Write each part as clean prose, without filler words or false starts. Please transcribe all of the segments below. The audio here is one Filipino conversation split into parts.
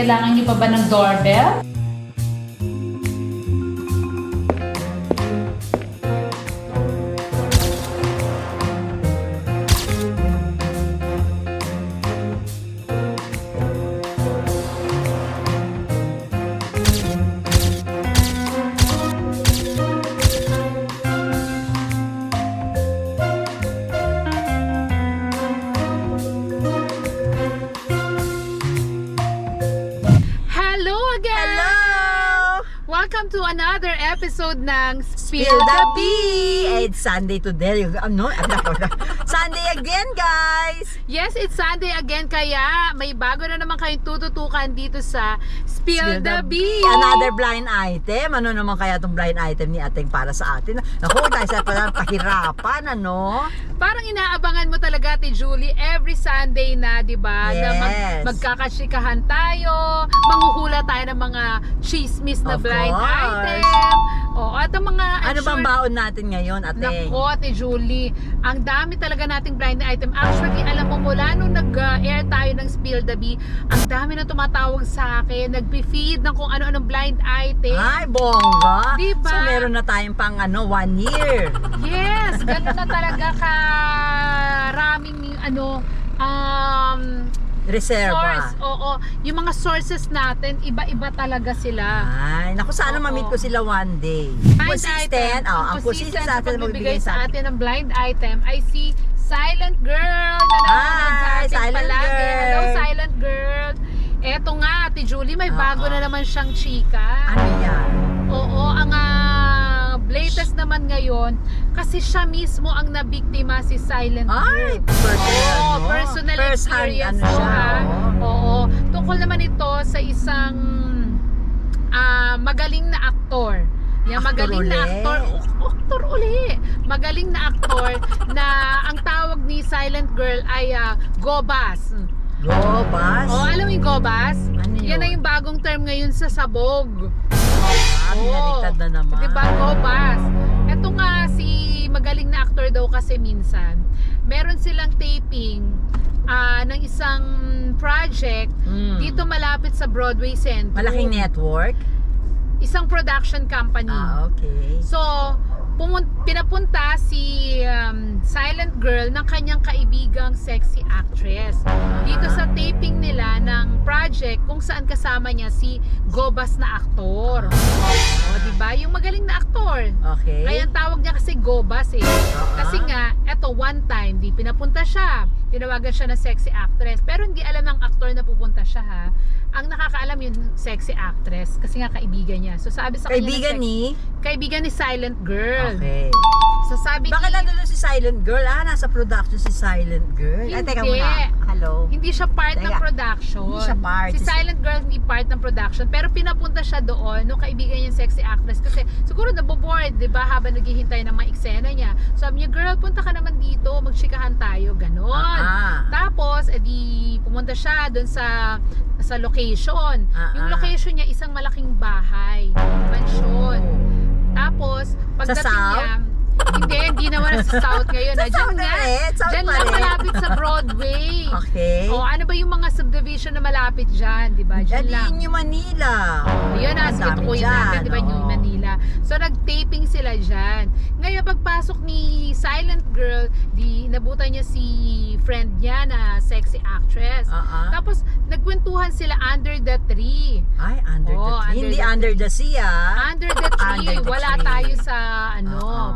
Kailangan niyo pa ba ng doorbell? Welcome to another episode ng Spill the Bee! It's Sunday today. Sunday again, guys! Yes, it's Sunday again, kaya may bago na naman kayong tututukan dito sa Spill the Bee! Another blind item. Ano naman kaya itong blind item ni ating para sa atin? Naku, tayo sa pahirapan, ano? Parang inaabangan mo talaga, Ate Julie, every Sunday na, di ba? Yes. Na magkakasikahan tayo, manghuhula tayo ng mga chismis na blind item. O, at ang mga... Ano bang baon natin ngayon, ate? Nako, Ate Julie, ang dami talaga nating blind item. Actually, alam mo, mula nung nag-air tayo ng Spill the Bee, ang dami na tumatawag sa akin, nag-feed ng kung ano-anong blind item. Ay, bongga! Diba? So, meron na tayong pang 1 year. Yes, gano'n na talaga karaming Reserva. source. Oo, yung mga sources natin, iba-iba talaga sila. Ay, naku, sana Oo. ma-meet ko sila one day. Consistent. Ang consistent sa atin magbibigay sa atin ng blind item ay si Silent Girl na nanonood sa atin Silent palagi. Girl. Hello, Silent Girl. Eto nga, Ate Julie, may bago na naman siyang chika. Ano yan? Oo, ang latest naman ngayon, kasi siya mismo ang nabiktima, si Silent Girl. Ay, personal, no? Personal First hand, experience ano to, siya, ha? oo. Oo. Tungkol naman ito sa isang magaling na aktor. Yan, Aktor magaling na uli? aktor. Aktor uli. Magaling na aktor na ang tawag ni Silent Girl ay Gobas. Gobas? Alam mo yung Gobas? Ano Yan na yun? yung bagong term ngayon sa sabog. Binaliktad na naman. Diba, Gobas? Ito nga, si magaling na actor daw kasi minsan, meron silang taping ng isang project dito malapit sa Broadway Center. Malaking network? Isang production company. Okay. So, pinapunta si Silent Girl ng kanyang kaibigang sexy actress dito sa taping nila ng project kung saan kasama niya si Gobas na aktor. Diba? Yung magaling na aktor. Okay. Kaya ang tawag niya kasi Gobas eh. Kasi nga, eto one time, di pinapunta siya. Tinawagan siya ng sexy actress. Pero hindi alam ng aktor na pupunta siya, ha. Ang nakakaalam yung sexy actress kasi nga kaibigan niya. So sabi sa kanya kaibigan ni Silent Girl. Okay. So sabi Bakit nandun si Silent Girl? Nasa production si Silent Girl. Ay, teka Hindi. muna. Hello. Hindi siya part ng production. Hindi siya part. Si Silent Girl hindi part ng production. Pero pinapunta siya doon nung kaibigan niya yung sexy actress. Kasi siguro naboboard, di ba? Habang naghihintay ng mga eksena niya. So sabi niya, girl, punta ka naman dito. Magchikahan tayo. Ganon. Tapos, edi pumunta siya doon sa location. Yung location niya, isang malaking bahay. Mansyon. Tapos, pagdating niya, hindi naman sa South ngayon. Diyan lang malapit sa Broadway. Okay. Ano ba yung mga subdivision na malapit dyan, di ba? Diyan lang. New Manila. Yun na, sige, tukuyin natin, di ba, New Manila. So, nag-taping sila dyan. Ngayon, pagpasok ni Silent Girl, nabutan niya si friend niya na sexy actress. Tapos, nagkwentuhan sila under the tree. Ay, under the tree. Hindi under the sea, Under the tree. Wala tayo sa,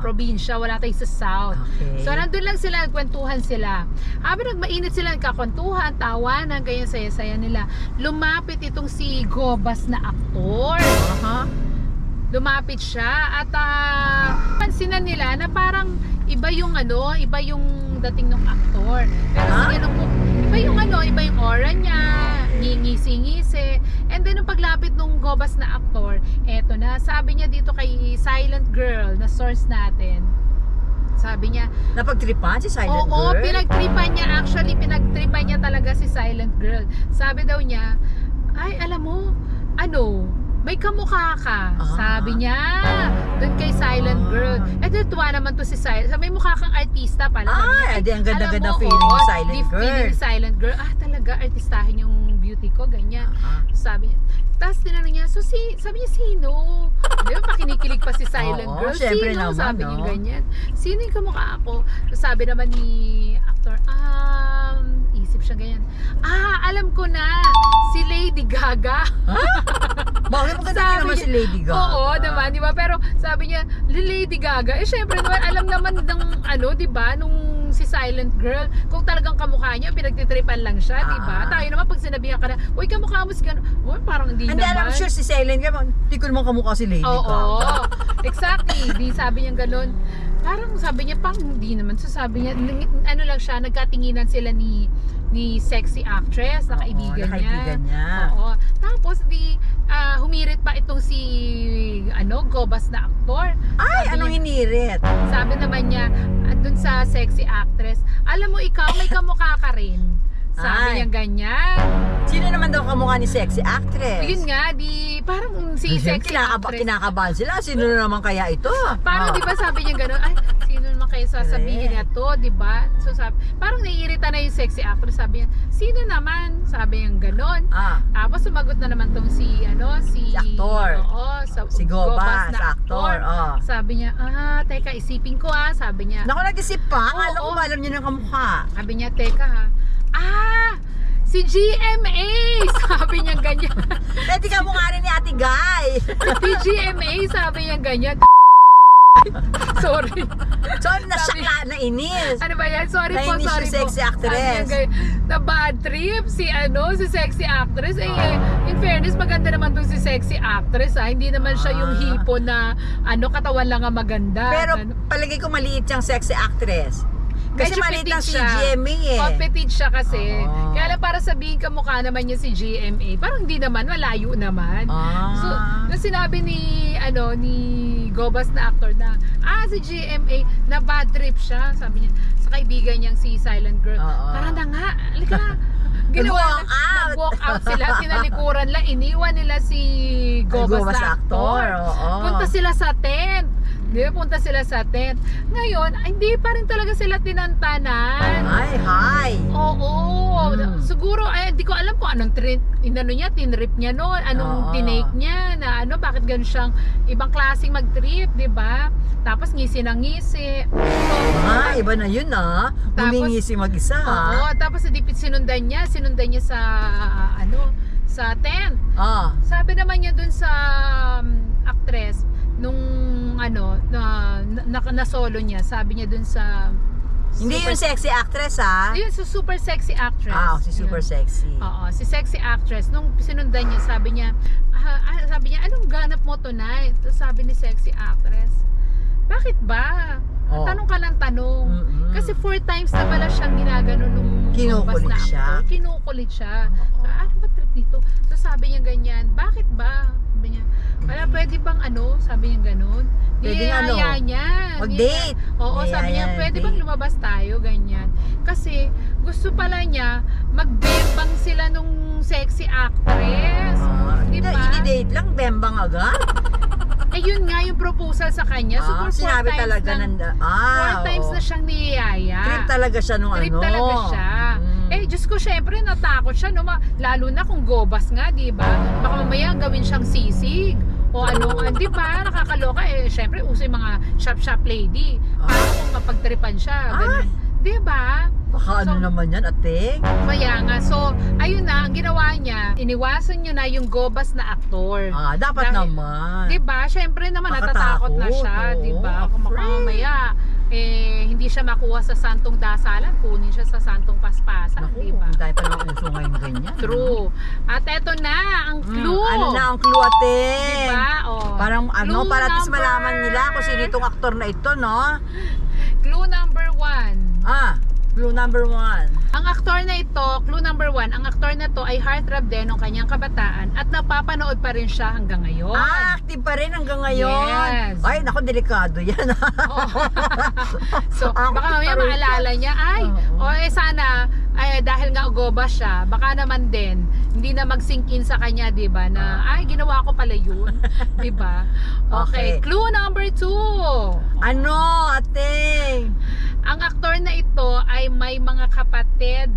probinsya. Wala tayo sa South. Okay. So, nandun lang sila, nagkwentuhan sila. Habang nagmainit sila, nagkakwentuhan, tawanan, ganyan saya-saya nila. Lumapit itong si Gobas na aktor. Lumapit siya at pansinan nila na parang iba yung dating ng aktor. Pero iba yung aura niya, ngingisi-ngisi. And then, nung paglapit nung Gobas na aktor, eto na, sabi niya dito kay Silent Girl, na source natin, sabi niya, napagtripan si Silent Girl? Oo, pinagtripan niya talaga si Silent Girl. Sabi daw niya, ay, alam mo, may kamukha ka. Sabi niya, doon kay Silent Girl. Tuwa naman to si Silent. May mukha kang artista pala. Ang ganda-ganda feeling ni Silent Girl. Feeling ni Silent Girl. Talaga, artistahin yung beauty ko. ko, ganyan. Ah. Sabi niya, tapos tinanong niya, sabi niya, sino? Di ba, pakinikilig pa si Silent Oo, Girl. syempre Sino? naman, Sabi niya no? ganyan. Sino yung kamukha ako? Tapos sabi naman ni actor, isip siya ganyan. Alam ko na, si Lady Gaga. Bakit maganda Sabi naman niya- si Lady Gaga? Oo, naman, di ba? Pero sabi niya, Lady Gaga, syempre naman, alam naman ng, di ba, nung si Silent Girl, kung talagang kamukha niya, pinagtitripan lang siya, di ba? Tayo naman, pag sinabihan ka na, uy, kamukha mo si gano'n, uy, parang hindi Hindi, naman. alam sure si Silent Girl, hindi ko naman kamukha si Lady Oo, Gaga. exactly. Di sabi niya gano'n. Parang sabi niya, hindi naman. So sabi niya, ano lang siya, nagkatinginan sila ni sexy actress na Oo, kaibigan na kaibigan niya. Oo. Tapos humirit pa itong si Gobas na aktor. Ay, Sabi anong niya- hinirit? Sabi naman niya, dun sa sexy actress, alam mo ikaw, may kamukha ka rin. Sabi Ay. niya ganyan. Sino naman daw kamukha ni sexy actress? Yun nga, parang si sexy actress. Kinakabahan sila. Sino na naman kaya ito? Parang Ah. di ba sabi niya gano'n, ay, sino naman kayo sasabihin niya to, di ba? So sabi, parang naiirita na yung sexy actress, sabi niya, sino naman? Sabi niya gano'n. Tapos sumagot na naman tong si aktor. Oo, Si Gobas na aktor. Oh. Sabi niya, teka, isipin ko sabi niya. Naku, nag-isip pa. Akala ko Oo. ba alam niyo ng kamukha? Sabi niya, teka si GMA! Sabi niya ganyan. Pwede ka mukha rin ni Ate Guy. Si GMA, sabi niya ganyan. Sorry. So, nasyak na inis. Ano ba yan? Sorry po, Nainis sorry si po. sexy actress. Sabi niya, na bad trip si sexy actress. In fairness, maganda naman tong si sexy actress. Hindi naman siya yung hipo na katawan lang ang maganda. Pero palagay ko maliit siyang sexy actress. Kasi Medyo maliit petite lang si siya. GMA eh. Petite siya kasi. Oo. Kaya lang para sabihin kamukha naman niya si GMA. Parang hindi naman, malayo naman. So, nung sinabi ni Gobas na actor na, si GMA, na bad trip siya. Sabi niya, sa kaibigan niyang si Silent Girl. Oo. Parang na nga, halika na. Nag-walk out. Nag-walk out sila, tinalikuran lang, iniwan nila si Gobas Gobas na actor. oo. Punta sila sa tent. Di ba, punta sila sa tent. Ngayon, hindi pa rin talaga sila tinantanan. Ay, hi. Oo. Siguro, hindi ko alam kung anong tinrip niya noon, anong Oo. tinake niya, na bakit ganun siyang ibang klaseng mag-trip, di ba? Tapos ngisi ng ngisi. So, Iba na yun Tapos- Humingisi mag-isa oo, tapos sinundan niya sa sa tent. Sabi naman niya dun sa actress nung na solo niya, sabi niya dun sa Hindi yung sexy actress yun, so super sexy actress. si super Yun. sexy. Oo, si sexy actress. Nung sinundan niya, sabi niya, anong ganap mo tonight? Tapos sabi ni sexy actress, bakit ba? Oh. Tanong ka ng tanong. Mm-mm. Kasi 4 times na pala siyang ginagano nung Kinukulit Gobas na siya. actor. Kinukulit siya. Oo. So, ano ba trip nito? So sabi niya ganyan, bakit ba? Sabi niya, wala, pwede bang sabi niya ganun. Pwedeng Niyaya niya. Mag-date. Oo, sabi niya, Niyaya, pwede date. bang lumabas tayo, ganyan. Kasi gusto pala niya, magbembang sila nung sexy actress. Diba? Ini-date lang, bembang agad. Yun nga yung proposal sa kanya. Siguro 4 sinabi times talaga na, 4 times oo. na siyang niyaya. Trip talaga siya nung Trip talaga siya. Diyos ko, syempre natakot siya, no? Lalo na kung Gobas nga, di ba? Baka mamaya gawin siyang sisig. O di ba? Nakakaloka. Syempre, uso yung mga shop lady. Para kung mapagtripan siya. Ganun. Di ba? Baka So, naman yan, ating? Kaya nga. So, ayun na, ang ginawa niya, iniwasan niya na yung Gobas na aktor. Dapat Dahil- naman. Di ba? Syempre naman, natatakot na siya. Makatakot, Di ba? oo. Kung mamaya, hindi siya makuha sa santong dasalan, kunin siya sa santong paspasan. Naku, Di ba? hindi tayo pa ng uso ngayon ganyan. True. At eto na, ang clue. Ano na ang clue, ating? Di ba? Oh. Parang Clue para at least number- malaman nila kung sino itong aktor na ito, no? Clue number 1. Clue number 1. Ang aktor na ito, clue number 1, ang aktor na to ay heartthrob din ng kanyang kabataan at napapanood pa rin siya hanggang ngayon. Active pa rin hanggang ngayon. Yes. Ay, naku, delikado yan. Oo. So, Active baka mamaya pa rin maalala niya, Oo. sana, dahil nga Gobas siya, baka naman din, hindi na mag-sink in sa kanya, di ba, na, ginawa ko pala yun, di ba? Okay, Okay. clue number 2. Ano, ating? Ang aktor na ito ay may mga kapatid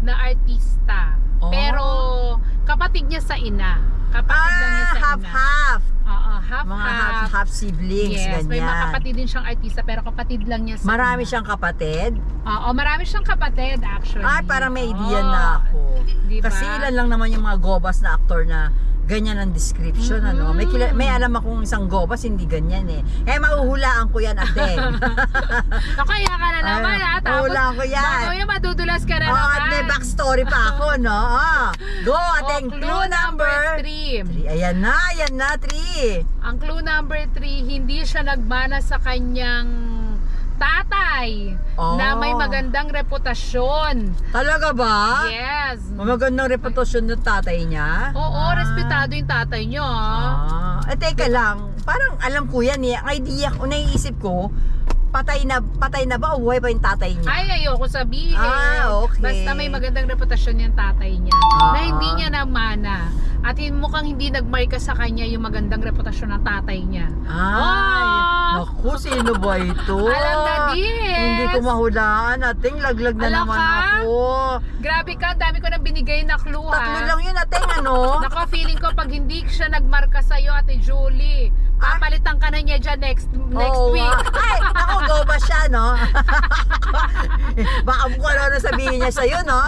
na artista. Oh. Pero Kapatid niya sa ina. Kapatid lang niya sa ina. Half-half. Oo, Mga half-half. half siblings, Yes, ganyan. may mga kapatid din siyang artista pero kapatid lang niya sa Marami ina. siyang kapatid. Oo, marami siyang kapatid actually. Ay, parang may idea Oo. na ako. Diba? Kasi ilan lang naman yung mga gobas na aktor na ganyan ang description, ano. May alam akong isang gobas, hindi ganyan eh. Mahuhulaan ko yan, ate. So, kaya ka na naman ha. Tapos, mahuhulaan ko yan. bago yung madudulas ka na Oh, naman. at may backstory pa ako, no? Go, ating clue number 3. 3. Ayan na, 3. Ang clue number 3, hindi siya nagmana sa kanyang tatay na may magandang reputasyon. Talaga ba? Yes. Magandang reputasyon ng tatay niya? Oo, respetado yung tatay niya. Teka lang, parang alam ko yan eh. Ang idea ko, naiisip ko, patay na ba o buhay pa yung tatay niya? Ay, ayoko sabihin. Okay. Basta may magandang reputasyon yung tatay niya. Na hindi niya namana. At mukhang hindi nagmarka sa kanya yung magandang reputasyon ng tatay niya. Naku, sino ba ito? Alam na din. Hindi ko mahulaan. Ating laglag na Alam naman ka? ako. Grabe ka, dami ko nang binigay na clue ha. 3 lang yun, ating ano? Nako, feeling ko pag hindi siya nagmarka sa'yo, Ate Julie, papalitan ka na niya dyan next Oo, week. Ay, ako, go ba siya, no? Baka kung ano sabihin niya sa'yo, no?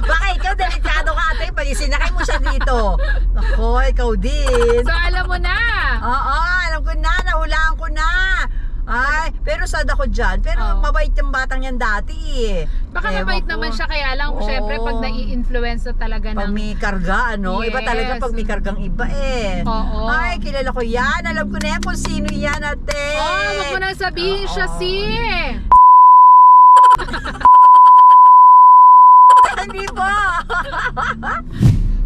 Baka ikaw, delikado ka, ate. Pag isinakay mo siya dito. Ako, ikaw din. So, alam mo na. Oo, alam ko na, nahulaan ko na. Ay, pero sad ako dyan. Pero mabait yung batang yan dati eh. Baka Ewan mabait ko. naman siya, kaya lang, syempre, pag nai-influence na talaga Pag ng... may karga, ano? Iba talaga Yes. pag may kargang iba eh. Oo. Ay, kilala ko yan. Alam ko na yan kung sino yan, ate. Wag mo na sabihin siya si... Hindi ba?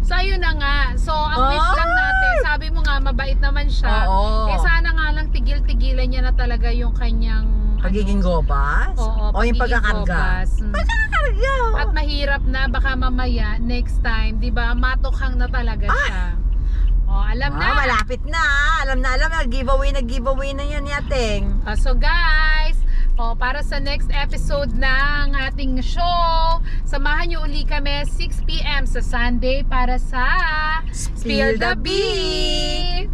So, ayun na nga. So, ang wish lang natin, sabi mo nga, mabait naman siya. Oo. Sana nga lang tigil-tigilan niya na talaga yung kanyang... Pagiging gobas? Oo, O yung pagiging pagkakarga? gobas. Pagkakarga! At mahirap na, baka mamaya, next time, di ba, matukhang na talaga siya. Alam na. Malapit na. Alam na. Nag-giveaway na yan yating. So guys, para sa next episode ng ating show, samahan niyo uli kami 6 PM sa Sunday para sa Spill the Beat.